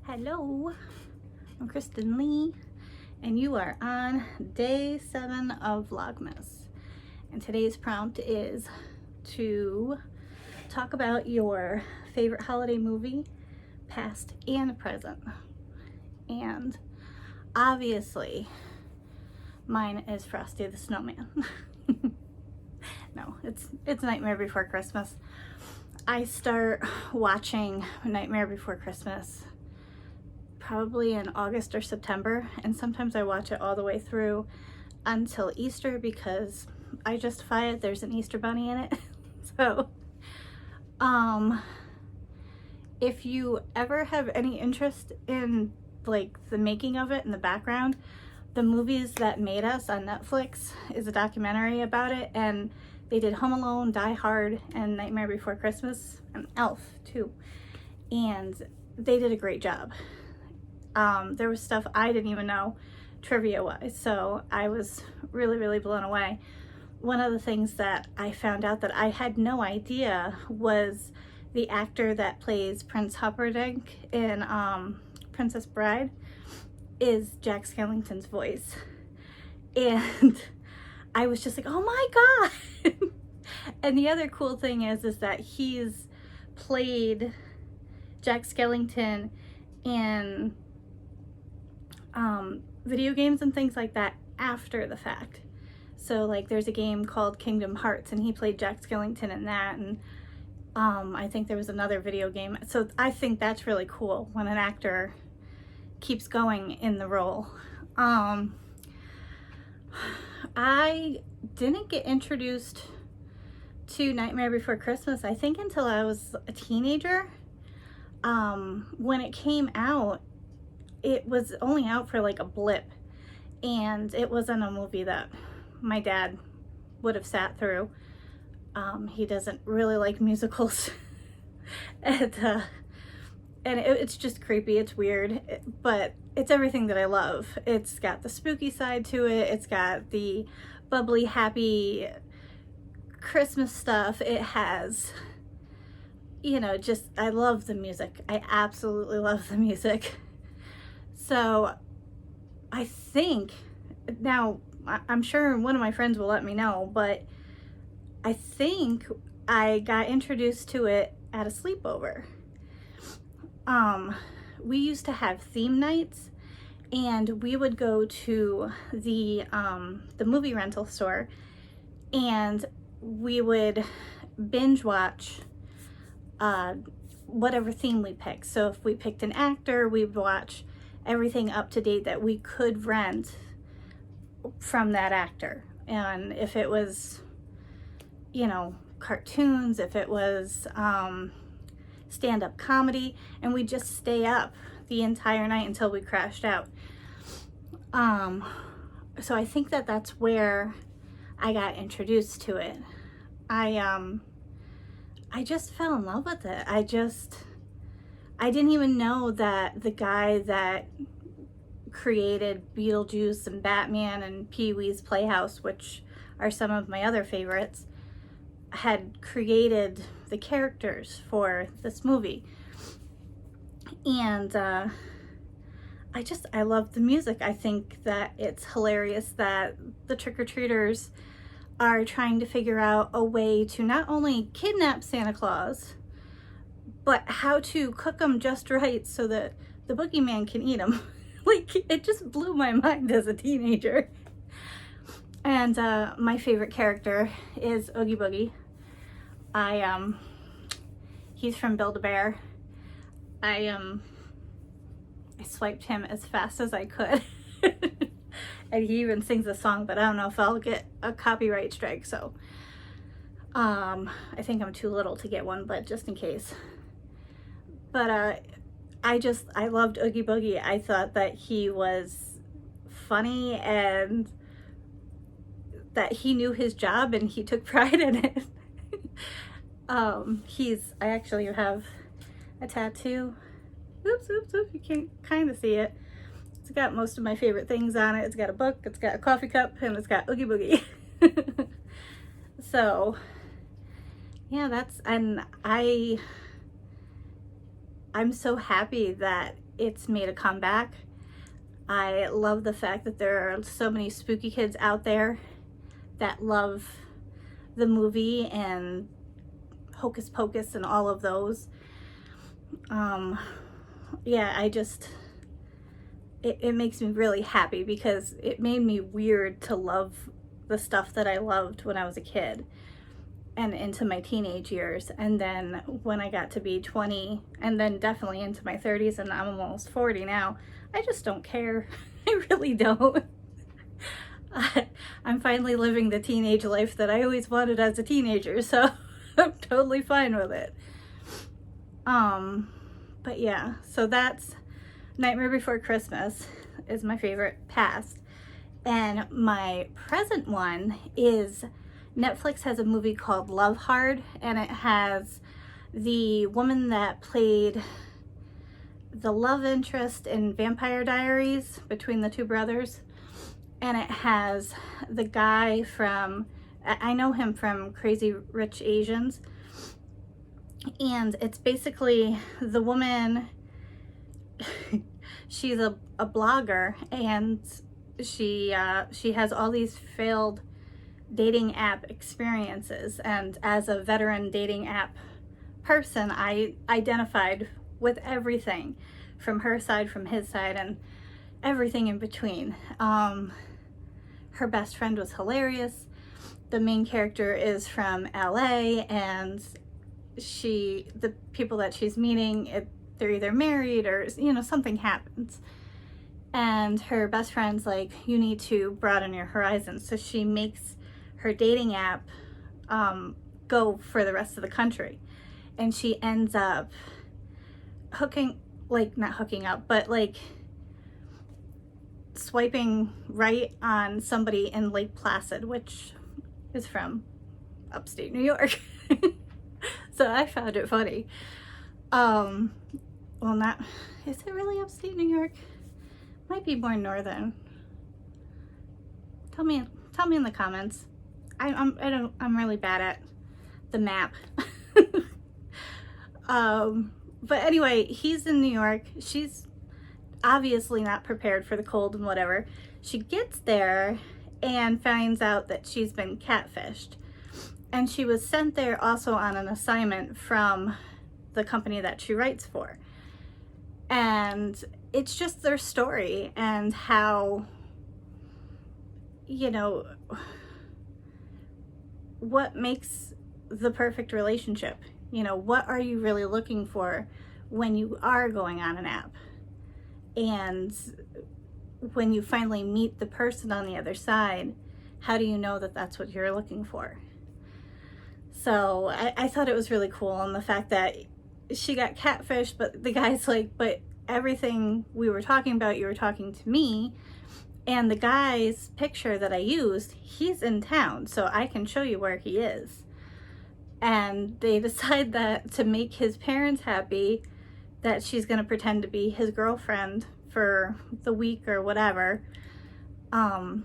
Hello, I'm Kristen Lee, and you are on day 7 of Vlogmas. And today's prompt is to talk about your favorite holiday movie, past and present. And obviously, mine is Frosty the Snowman. No, it's Nightmare Before Christmas. I start watching Nightmare Before Christmas probably in August or September, and sometimes I watch it all the way through until Easter because I justify it. There's an Easter bunny in it. So if you ever have any interest in like the making of it in the background, The Movies That Made Us on Netflix is a documentary about it, and they did Home Alone, Die Hard, and Nightmare Before Christmas, and Elf too, and they did a great job. There was stuff I didn't even know trivia wise, so I was really blown away. One of the things that I found out that I had no idea was the actor that plays Prince Humperdinck in Princess Bride is Jack Skellington's voice, and I was just like, oh my god. And the other cool thing is that he's played Jack Skellington in video games and things like that after the fact. So like there's a game called Kingdom Hearts and he played Jack Skellington in that, and I think there was another video game. So I think that's really cool when an actor keeps going in the role. I didn't get introduced to Nightmare Before Christmas, I think, until I was a teenager. When it came out, it was only out for like a blip, and it wasn't a movie that my dad would have sat through. He doesn't really like musicals. And it's just creepy, it's weird, but it's everything that I love. It's got the spooky side to it, it's got the bubbly, happy Christmas stuff. It has, you know, just, I love the music. I absolutely love the music. So I think, now I'm sure one of my friends will let me know, but I think I got introduced to it at a sleepover. We used to have theme nights, and we would go to the movie rental store, and we would binge watch whatever theme we picked. So if we picked an actor, we'd watch everything up to date that we could rent from that actor. And if it was, you know, cartoons, if it was stand-up comedy, and we just stay up the entire night until we crashed out. So I think that that's where I got introduced to it. I just fell in love with it. I didn't even know that the guy that created Beetlejuice and Batman and Pee-wee's Playhouse, which are some of my other favorites, had created the characters for this movie. And I love the music. I think that it's hilarious that the trick-or-treaters are trying to figure out a way to not only kidnap Santa Claus, but how to cook them just right so that the boogeyman can eat them. Like, it just blew my mind as a teenager. And my favorite character is Oogie Boogie. He's from Build-A-Bear. I swiped him as fast as I could. And he even sings a song, but I don't know if I'll get a copyright strike, so I think I'm too little to get one, but just in case. But I loved Oogie Boogie. I thought that he was funny and that he knew his job and he took pride in it. I actually have a tattoo. Oops, you can't kind of see it. It's got most of my favorite things on it. It's got a book, it's got a coffee cup, and it's got Oogie Boogie. So yeah, I'm so happy that it's made a comeback. I love the fact that there are so many spooky kids out there that love the movie and Hocus Pocus and all of those. Yeah, it makes me really happy because it made me weird to love the stuff that I loved when I was a kid and into my teenage years. And then when I got to be 20 and then definitely into my 30s, and I'm almost 40 now, I just don't care. I really don't. I'm finally living the teenage life that I always wanted as a teenager, so I'm totally fine with it. But yeah, so that's Nightmare Before Christmas is my favorite past. And my present one is Netflix has a movie called Love Hard, and it has the woman that played the love interest in Vampire Diaries between the two brothers. And it has the guy from, I know him from Crazy Rich Asians. And it's basically the woman, she's a blogger, and she has all these failed dating app experiences. And as a veteran dating app person, I identified with everything from her side, from his side, and everything in between. Her best friend was hilarious. The main character is from LA, and the people that she's meeting, they're either married or, you know, something happens. And her best friend's like, you need to broaden your horizons. So she makes her dating app go for the rest of the country. And she ends up not hooking up, but like swiping right on somebody in Lake Placid, which is from upstate New York. So I found it funny. Well, is it really upstate New York? Might be more northern. Tell me in the comments. I'm really bad at the map. But anyway, he's in New York. She's obviously not prepared for the cold and whatever. She gets there and finds out that she's been catfished. And she was sent there also on an assignment from the company that she writes for. And it's just their story and how, you know, what makes the perfect relationship. You know, what are you really looking for when you are going on an app? And when you finally meet the person on the other side, how do you know that that's what you're looking for? So I thought it was really cool, and the fact that she got catfished, but the guy's like, but everything we were talking about, you were talking to me, and the guy's picture that I used, he's in town, so I can show you where he is. And they decide that to make his parents happy, that she's going to pretend to be his girlfriend for the week or whatever. And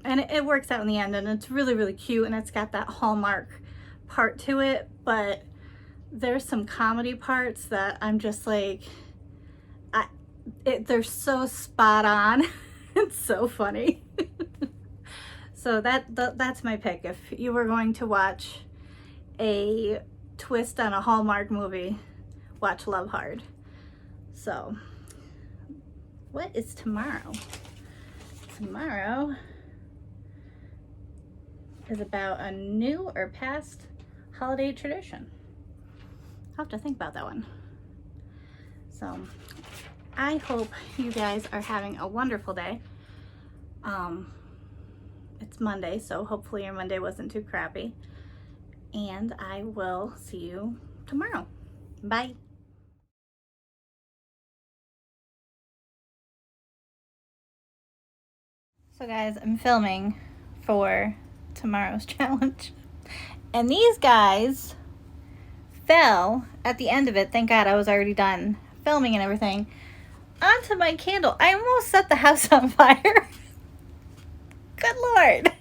it works out in the end, and it's really, really cute, and it's got that Hallmark part to it, but there's some comedy parts that I'm just like, they're so spot on. It's so funny. So that's my pick. If you were going to watch a twist on a Hallmark movie, watch Love Hard. So what is tomorrow? Tomorrow is about a new or past holiday tradition. I'll have to think about that one. So I hope you guys are having a wonderful day. It's Monday, so hopefully your Monday wasn't too crappy. And I will see you tomorrow. Bye. So guys, I'm filming for tomorrow's challenge. And these guys fell at the end of it. Thank God I was already done filming and everything. Onto my candle. I almost set the house on fire. Good Lord.